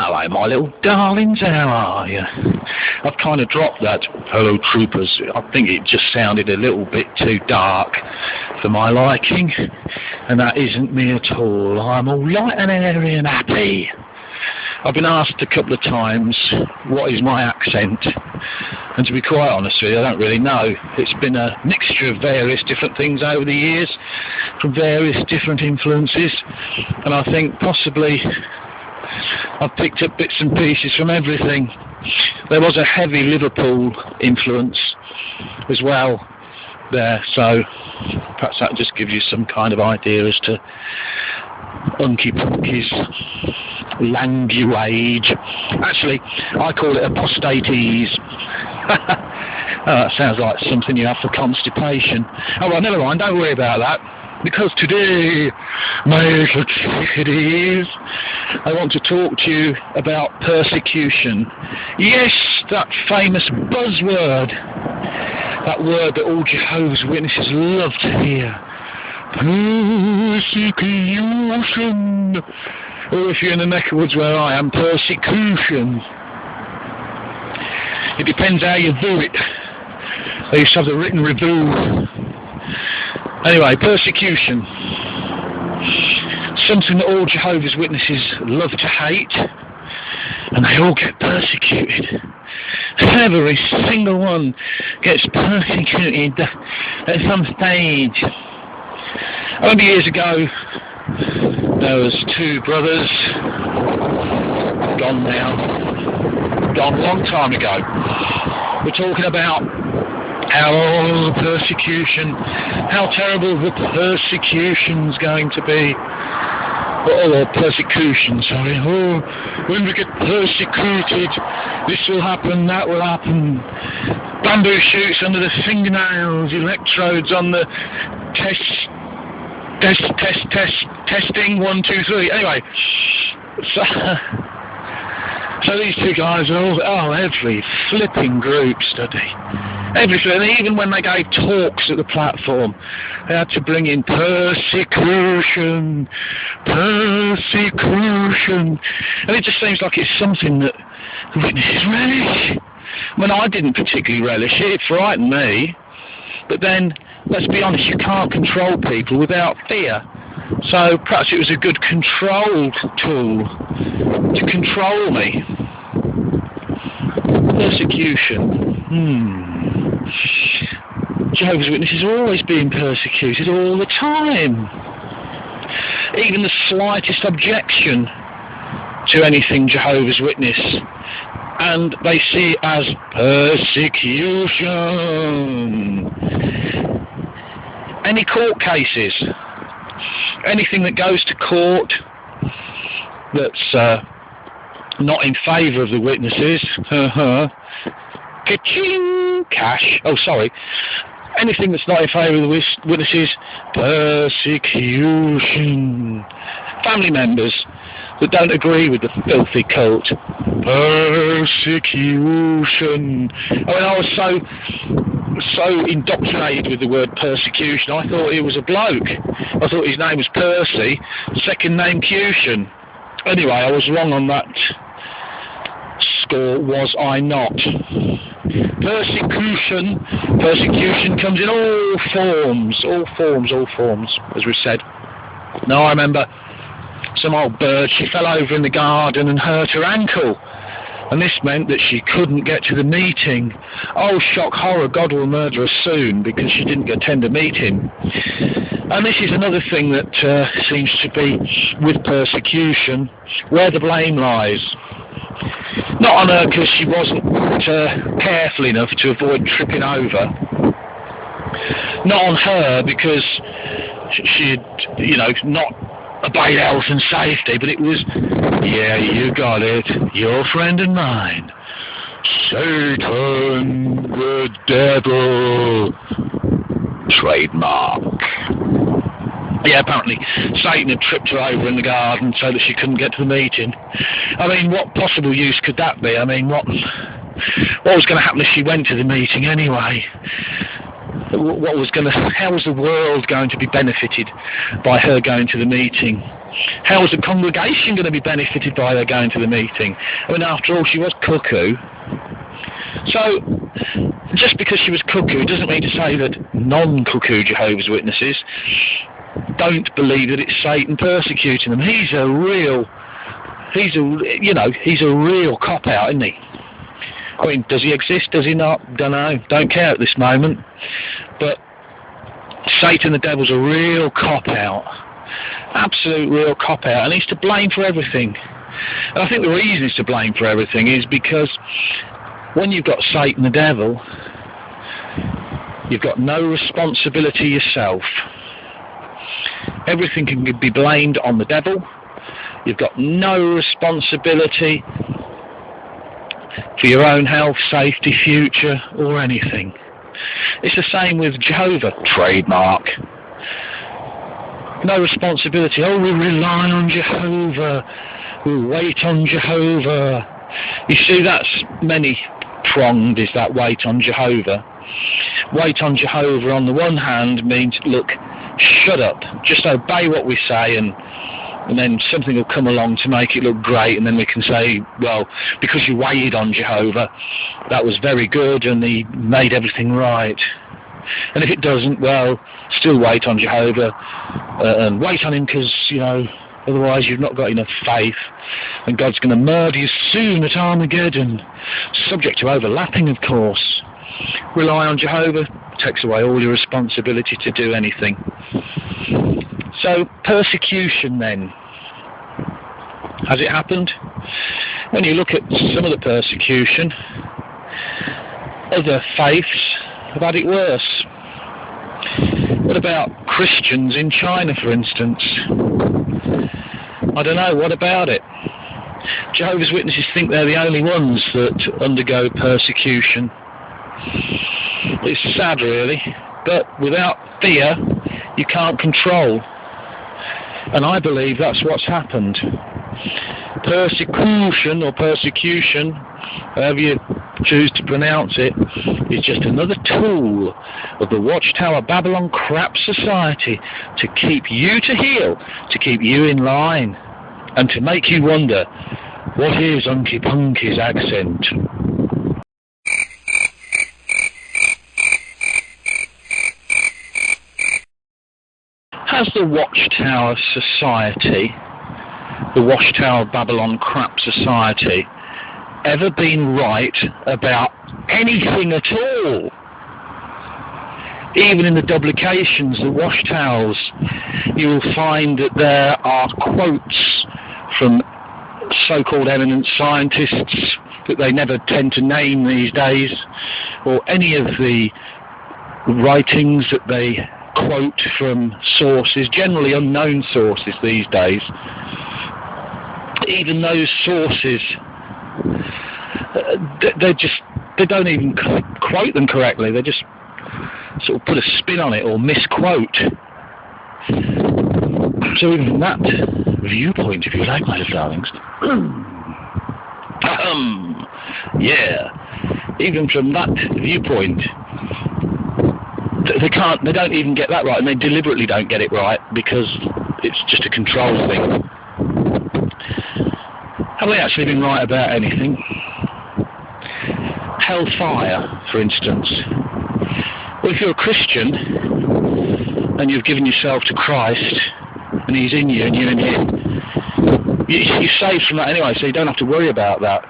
Hello, my little darlings, how are you? I've kind of dropped that hello troopers. I think it just sounded a little bit too dark for my liking, and that isn't me at all. I'm all light and airy and happy. I've been asked a couple of times what is my accent, and to be quite honest with you, I don't really know. It's been a mixture of various different things over the years, from various different influences, and I think possibly I've picked up bits and pieces from everything. There was a heavy Liverpool influence as well there, so perhaps that just gives you some kind of idea as to Unky Punky's language. Actually, I call it apostates. Oh, that sounds like something you have for constipation. Oh well, never mind, don't worry about that. Because today, my little chickadees, I want to talk to you about persecution. Yes, that famous buzzword. That word that all Jehovah's Witnesses love to hear. Persecution. Or if you're in the neck of woods where I am, persecution. It depends how you do it. They used to have the written review. Anyway, persecution. Something that all Jehovah's Witnesses love to hate, and they all get persecuted. Every single one gets persecuted at some stage. I remember years ago, there was two brothers, gone now, gone a long time ago. We're talking about how persecution, how terrible the persecution's going to be. Oh, persecution, sorry. Oh, when we get persecuted, this will happen, that will happen. Bamboo shoots under the fingernails, electrodes on the testing, 1, 2, 3. Anyway, so these two guys are all, every flipping group study. Everything, and even when they gave talks at the platform, they had to bring in persecution, and it just seems like it's something that the witnesses relish. I mean, I didn't particularly relish it, it frightened me, but then, let's be honest, you can't control people without fear, so perhaps it was a good control tool to control me. Persecution. Jehovah's Witnesses are always being persecuted all the time. Even the slightest objection to anything Jehovah's Witness, and they see it as persecution. Any court cases, anything that goes to court that's not in favour of the witnesses, ka-ching, cash, anything that's not in favour of the witnesses, persecution. Family members that don't agree with the filthy cult, persecution. I mean, I was so indoctrinated with the word persecution, I thought he was a bloke. I thought his name was Percy, second name Cution. Anyway, I was wrong on that score, was I not? Persecution comes in all forms, as we said. Now I remember some old bird, she fell over in the garden and hurt her ankle, and this meant that she couldn't get to the meeting. Oh, shock, horror, God will murder her soon, because she didn't attend a meeting. And this is another thing that seems to be with persecution, where the blame lies. Not on her because she wasn't careful enough to avoid tripping over. Not on her because she'd, not obeyed health and safety, but it was, yeah, you got it, your friend and mine, Satan, the devil, trademark. Yeah, apparently Satan had tripped her over in the garden so that she couldn't get to the meeting. I mean, what possible use could that be? I mean, what was going to happen if she went to the meeting anyway? how was the world going to be benefited by her going to the meeting? How was the congregation going to be benefited by her going to the meeting? I mean, after all, she was cuckoo. So, just because she was cuckoo doesn't mean to say that non-cuckoo Jehovah's Witnesses don't believe that it's Satan persecuting them. He's a real cop-out, isn't he? I mean, does he exist? Does he not? Don't know. Don't care at this moment. But Satan, the devil's a real cop-out. Absolute real cop-out. And he's to blame for everything. And I think the reason he's to blame for everything is because when you've got Satan, the devil, you've got no responsibility yourself. Everything can be blamed on the devil. You've got no responsibility for your own health, safety, future, or anything. It's the same with Jehovah, trademark. No responsibility. Oh, we rely on Jehovah. We wait on Jehovah. You see, that's many-pronged, is that wait on Jehovah. Wait on Jehovah on the one hand means, look, shut up, just obey what we say, and then something will come along to make it look great, and then we can say, well, because you waited on Jehovah, that was very good, and he made everything right. And if it doesn't, well, still wait on Jehovah, and wait on him because, otherwise you've not got enough faith, and God's going to murder you soon at Armageddon, subject to overlapping, of course. Rely on Jehovah, takes away all your responsibility to do anything. So, persecution then. Has it happened? When you look at some of the persecution, other faiths have had it worse. What about Christians in China, for instance? I don't know, what about it? Jehovah's Witnesses think they're the only ones that undergo persecution. It's sad, really, but without fear, you can't control. And I believe that's what's happened. Persecution, or persecution, however you choose to pronounce it, is just another tool of the Watchtower Babylon crap society to keep you to heel, to keep you in line, and to make you wonder, what is Unky Punky's accent? Has the Watchtower Society, the Watchtower Babylon crap society, ever been right about anything at all? Even in the publications, the Watchtowers, you will find that there are quotes from so-called eminent scientists that they never tend to name these days, or any of the writings that they quote from sources, generally unknown sources these days. Even those sources, they don't even quote them correctly. They just sort of put a spin on it or misquote. So even from that viewpoint, if you like, my little darlings, even from that viewpoint, they don't even get that right, and they deliberately don't get it right because it's just a control thing. Have they actually been right about anything? Hellfire, for instance. Well, if you're a Christian and you've given yourself to Christ and he's in you and you're in him, you're saved from that anyway, so you don't have to worry about that.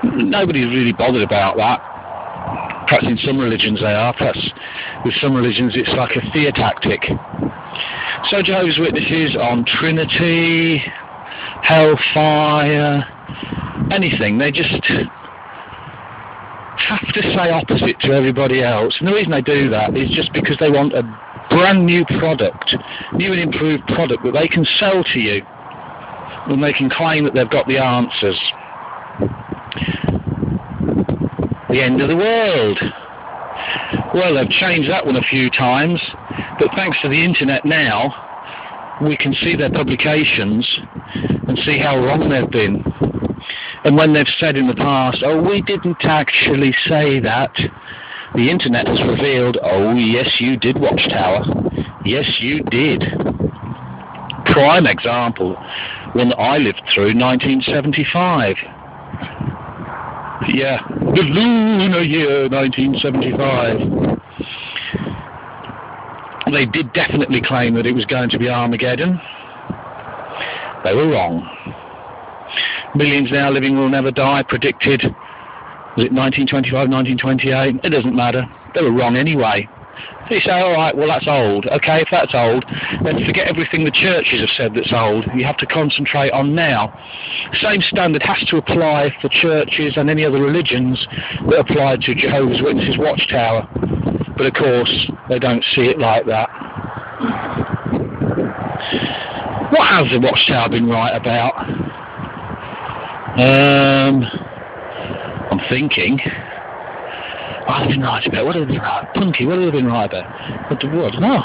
Nobody's really bothered about that. Perhaps in some religions they are, perhaps with some religions it's like a fear tactic. So Jehovah's Witnesses on Trinity, hellfire, anything, they just have to say opposite to everybody else. And the reason they do that is just because they want a brand new product, new and improved product that they can sell to you, and they can claim that they've got the answers. The end of the world. Well, they've changed that one a few times, but thanks to the internet now, we can see their publications and see how wrong they've been. And when they've said in the past, oh, we didn't actually say that, The internet has revealed, oh yes you did, Watchtower. Yes you did. Prime example, one that I lived through, 1975. Yeah, the lunar year 1975. They did definitely claim that it was going to be Armageddon. They were wrong. Millions now living will never die, predicted, was it 1925, 1928? It doesn't matter. They were wrong anyway. So you say, alright, well that's old. Okay, if that's old, then forget everything the churches have said that's old. You have to concentrate on now. Same standard has to apply for churches and any other religions that apply to Jehovah's Witnesses Watchtower. But of course, they don't see it like that. What has the Watchtower been right about? I'm thinking. What have they been right about? What have they been right? Punky, what have they been right about? What? No.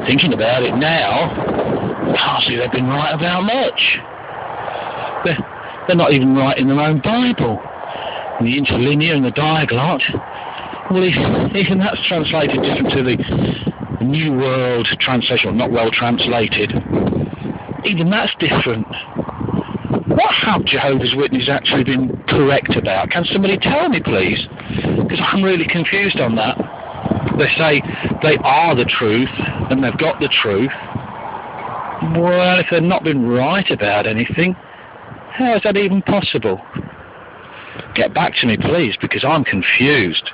Thinking about it now, I can't see they've been right about much. They're not even right in their own Bible. And the interlinear and the diaglot. Well, even that's translated different to the New World Translation, or not well translated. Even that's different. What have Jehovah's Witnesses actually been correct about? Can somebody tell me, please? Because I'm really confused on that. They say they are the truth, and they've got the truth. Well, if they've not been right about anything, how is that even possible? Get back to me, please, because I'm confused.